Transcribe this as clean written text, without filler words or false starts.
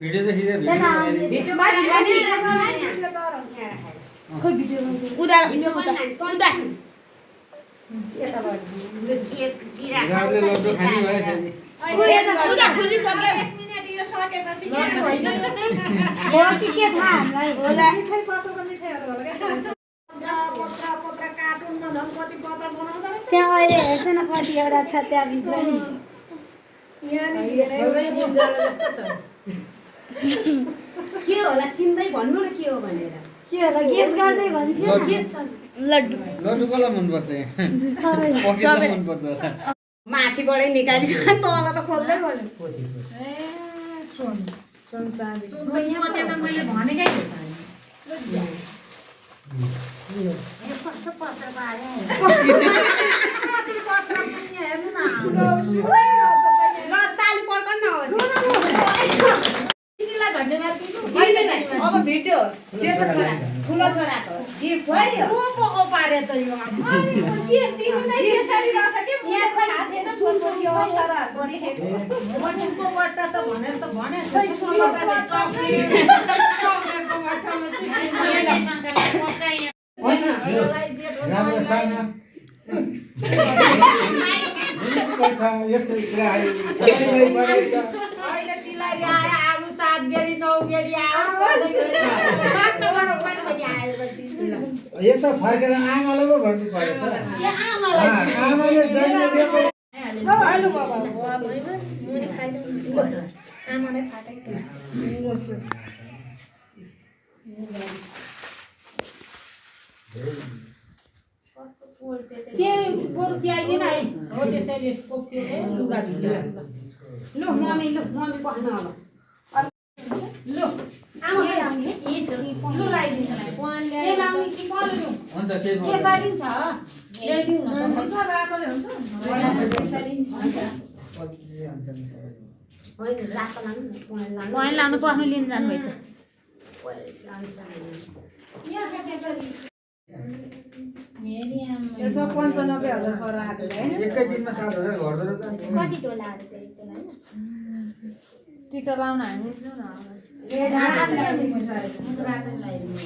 video चाहिँ खिच्यो video खोइ भिडियो उदा उदा गाउँले लड्डु खाने भयो उदा खुली सक्यो हो कि के छ हामीलाई होला मिठाई कसैको मिठाईहरु होला के पत्र कार्टुनमा झन् कति पत्र बनाउँदा रहेछ त्यहाँ अहिले हेर्दैन कति एउटा छ त्यहाँ भित्र नि के होला चिन्दै भन्नु न के हो भनेर के होला गेस गर्दै भन्छ गेस लड्डु लड्डु कसलाई मनपर्छ सबै सबैलाई मनपर्छ होला माथिबाटै निकाली तल त खोज्दै पर्यो मैले भनेकै अब भिडियो जेठो छोरा ठुलो छोराको गिफ्ट भयो को पारे त यो के तिमीलाई यसरी राख के यहाँ थाहा थिएन छोरी यो सारा गरिहेको मनको बट्टा त भनेर त भने खै सुनबाट चक्लेट चक्लेटको बट्टामा चाहिँ राम्रो सानो यस्तो कुरा सबैलाई बनाउँछ अहिले तिलरी आयो आगो 7 गेरी 9 गेरी आयो मात्र गरौ पनि आएपछि यो त फर्केर आमालाई पो भन्नु पर्यो त आमाले जन्म दिएको हेलो बाबा मुनि खाइदिनु आमाले फाटेको के बरु प्याइदिन है हो त्यसैले पोक्यो लुगा ढिलो लु मम्मी पख्न अब लु आमा लु लाइदिन्छ ल कोनले ए मामी कि कोन लु हुन्छ के के सारिन छ ल्याइदिउ न हुन्छ रातोले हुन्छ सारिन छ होइन रातो लानु वहाँ लानु पर्नु लिन जानु भयो त यहाँ छ केसरी यसो 95,000 पर आएको हैन एकै दिनमा 7,000 घट्दो रहेछ कति तोलाहरू त एक तोला टिका लाउन हामी रातो लाइदिनु